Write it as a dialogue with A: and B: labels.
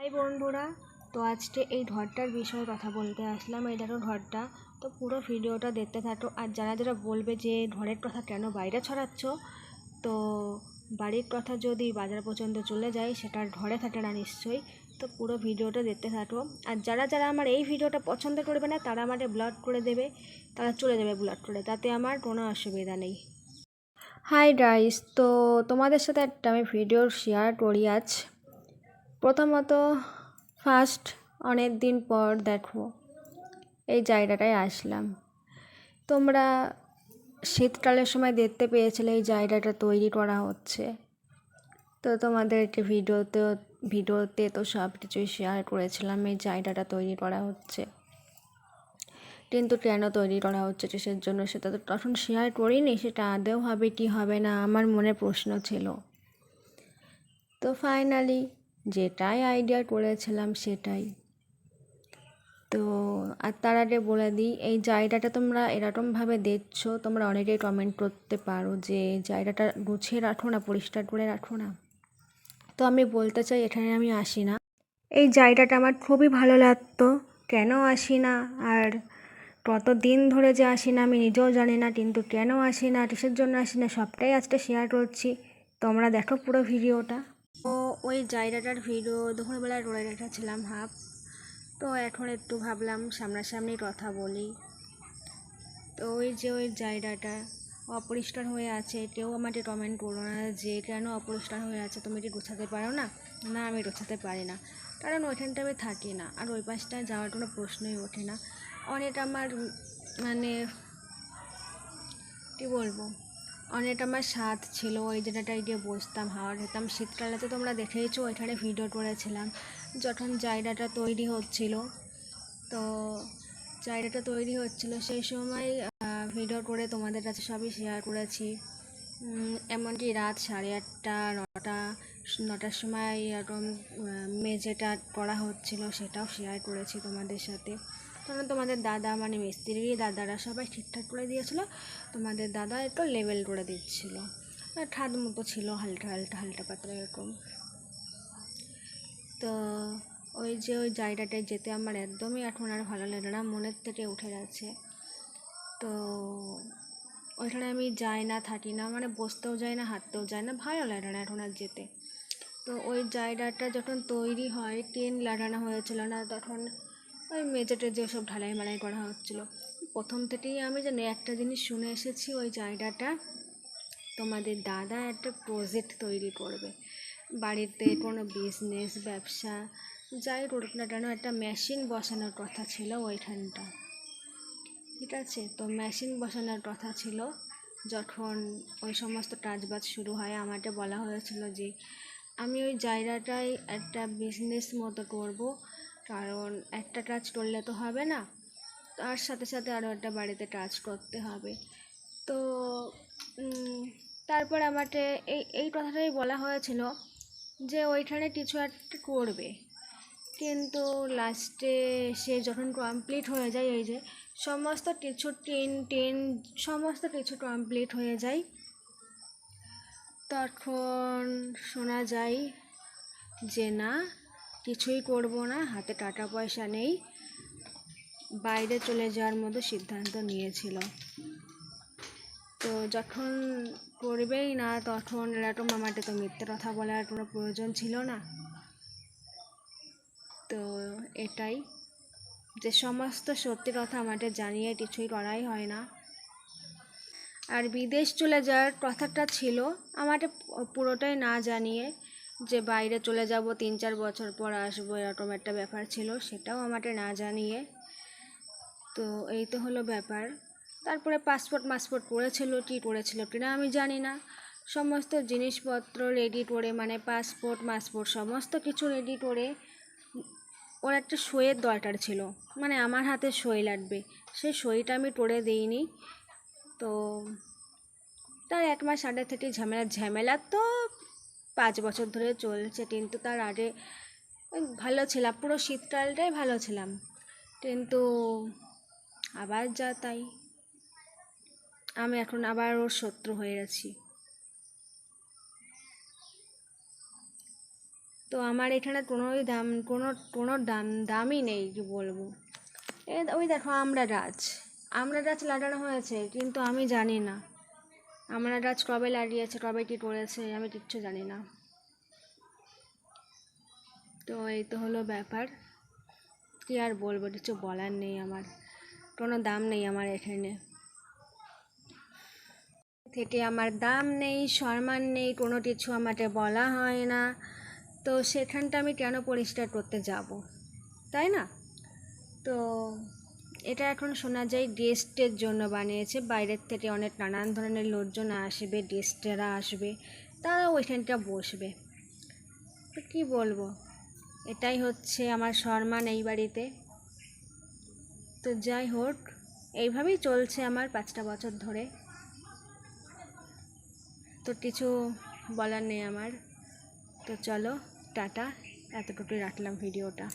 A: High বন্ধুরা, তো আজকে এই ঘরটার বিষয়ে কথা বলতে আসলাম। এই দেখো ঘরটা, তো পুরো ভিডিওটা দেখতে থাকো। আর যারা যারা বলবে যে ঘরের কথা কেন বাইরে ছড়াচ্ছ, তো বাড়ির কথা যদি বাজার পর্যন্ত চলে যায় সেটা ঘরে থাকে না নিশ্চয়ই। তো পুরো ভিডিওটা দেখতে থাকো। আর যারা যারা আমার এই ভিডিওটা পছন্দ করবে না তারা আমাদের ব্লক করে দেবে, তারা চলে যাবে ব্লক করে, তাতে আমার কোনো অসুবিধা নেই। হাই গাইস, তো তোমাদের সাথে একটা আমি ভিডিও শেয়ার করি আজ। প্রথমত ফার্স্ট অনেক দিন পর দেখো এই জায়গাটায় আসলাম। তোমরা শীতকালের সময় দেখতে পেয়েছিলে এই জায়গাটা তৈরি করা হচ্ছে, তো তোমাদেরকে ভিডিওতে তো সব কিছুই শেয়ার করেছিলাম। এই জায়গাটা তৈরি করা হচ্ছে, কিন্তু কেন তৈরি করা হচ্ছে কিসের জন্য সেটা তো তখন শেয়ার করিনি। সেটা আদৌ হবে কি হবে না আমার মনে প্রশ্ন ছিল। তো ফাইনালি যেটাই আইডিয়া করেছিলাম সেটাই। তো আর তার আগে বলে দিই, এই জায়গাটা তোমরা এরকমভাবে দেখছো, তোমরা অনেকেই কমেন্ট করতে পারো যে জায়গাটা গুছিয়ে রাখো না, পরিষ্কার করে রাখো না। তো আমি বলতে চাই এখানে আমি আসি না, এই জায়গাটা আমার খুবই ভালো লাগতো, কেন আসি না আর কত দিন ধরে যে আসি না আমি নিজেও জানি না। কিন্তু কেন আসি না, কিসের জন্য আসি না, সবটাই আজকে শেয়ার করছি। তোমরা দেখো পুরো ভিডিওটা। তো ওই জায়গাটার ভিডিও দুপুরবেলা করে রেখেছিলাম হাফ, তো এখন একটু ভাবলাম সামনাসামনি কথা বলি। তো ওই জায়গাটা অপরিষ্কার হয়ে আছে, কেউ আমাকে কমেন্ট করো না যে কেন অপরিষ্কার হয়ে আছে, তুমি কি গোছাতে পারো না। না, আমি গোছাতে পারি না, কারণ ওইখানটা আমি থাকি না, আর ওই পাশটায় যাওয়ার কোনো প্রশ্নই ওঠে না। অনেক আমার মানে কী বলবো, অনেক আমার স্বাদ ছিল ওই জায়গাটায় গিয়ে বসতাম, হাওয়া খেতাম। শীতকালে তো তোমরা দেখেইছো, ওইখানে ভিডিও করেছিলাম যখন জায়গাটা তৈরি হচ্ছিল। তো জায়গাটা তৈরি হচ্ছিল সেই সময় ভিডিও করে তোমাদের কাছে সবই শেয়ার করেছি। এমনকি রাত 8:30 9টার সময় এরকম মেঝেটা করা হচ্ছিল, সেটাও শেয়ার করেছি তোমাদের সাথে। তখন তোমাদের দাদা মানে মিস্ত্রিরই দাদারা সবাই ঠিকঠাক করে দিয়েছিল, তোমাদের দাদা একটু লেভেল করে দিচ্ছিল, ঠাদ মতো ছিল, হালকা হালকা হালকা পাতলা এরকম। তো ওই জায়গাটায় যেতে আমার একদমই এখন আর ভালো লাগে না, মনের থেকে উঠে গেছে। তো ওইখানে আমি যাই না, থাকি না, মানে বসতেও যাই না, হাঁটতেও যাই না, ভালো লাগে না এখন আর যেতে। তো ওই জায়গাটা যখন তৈরি হয়, টিন লাগানো হয়েছিল না, তখন ওই মেঝেতে যেসব ঢালাই মালাই করা হচ্ছিলো, প্রথম থেকেই আমি জানি একটা জিনিস শুনে এসেছি, ওই জায়গাটা তোমাদের দাদা একটা প্রজেক্ট তৈরি করবে, বাড়িতে কোনো বিজনেস ব্যবসা যাই করুক না কেন একটা মেশিন বসানোর কথা ছিল ওইখানটা, ঠিক আছে। তো মেশিন বসানোর কথা ছিল, যখন ওই সমস্ত কাজবাজ শুরু হয় আমাকে বলা হয়েছিল যে আমি ওই জায়গাটায় একটা বিজনেস মতো করব, কারণ একটা কাজ করলে তো হবে না, তার সাথে সাথে আরও একটা বাড়িতে কাজ করতে হবে। তো তারপর আমাকে এই কথাটাই বলা হয়েছিল যে ওইখানে কিছু একটা করবে, কিন্তু লাস্টে সে যখন কমপ্লিট হয়ে যায়, এই যে সমস্ত কিছু টিন টিন সমস্ত কিছু কমপ্লিট হয়ে যায়, তখন শোনা যায় যে না, কিছুই করব না, হাতে টাকা পয়সা নেই, বাইরে চলে যাওয়ার মতো সিদ্ধান্ত নিয়েছিল। তো যখন করবেই না তখন এরকম আমাকে তো মিথ্যে কথা বলার কোনো প্রয়োজন ছিল না। তো এটাই, যে সমস্ত সত্যি কথা আমাদের জানিয়ে কিছুই করাই হয় না। আর বিদেশ চলে যাওয়ার কথাটা ছিল আমাদের পুরোটাই না জানিয়ে, যে বাইরে চলে যাব 3-4 বছর পর আসবো, এরকম একটা ব্যাপার ছিল, সেটাও আমাদের না জানিয়ে। তো এই তো হলো ব্যাপার। তারপরে পাসপোর্ট করেছিল কিনা আমি জানি না, সমস্ত জিনিসপত্র রেডি করে, মানে পাসপোর্ট সমস্ত কিছু রেডি করে ওর একটা সইয়ের দরকার ছিল, মানে আমার হাতে সই লাগবে, সেই সইটা আমি করে দিইনি। তো তার 1 মাস আগে থেকে ঝামেলা তো 5 বছর ধরে চলছে, কিন্তু তার আগে ভালো ছিলাম, পুরো শীতকালটাই ভালো ছিলাম, কিন্তু আবার যা তাই, আমি এখন আবার ওর শত্রু হয়ে গেছি। তো আমার এখানে কোনোই দাম কোনো দামই নেই, কি বলবো। ওই দেখো আমরা গাছ লাগানো হয়েছে, কিন্তু আমি জানি না আমরা গাছ কবে লাগিয়েছে, কবে কী করেছে, আমি কিচ্ছু জানি না। তো এই তো হলো ব্যাপার, কি আর বলবো, কিছু বলার নেই, আমার কোনো দাম নেই আমার এখানে থেকে, আমার দাম নেই, সম্মান নেই, কোনো কিছু আমাকে বলা হয় না। তো সেখানটা আমি কেন পরিষ্কার করতে যাব, তাই না? তো এটা এখন শোনা যায় গেস্টের জন্য বানিয়েছে, বাইরের থেকে অনেক নানান ধরনের লোকজন আসবে, গেস্টেরা আসবে, তারা ওইখানটা বসবে। তো কী বলবো, এটাই হচ্ছে আমার সম্মান এই বাড়িতে। তো যাই হোক, এইভাবেই চলছে আমার 5টা বছর ধরে। তো কিছু বলার নেই আমার। তো চলো টাটা, এতটুকুই রাখলাম ভিডিওটা।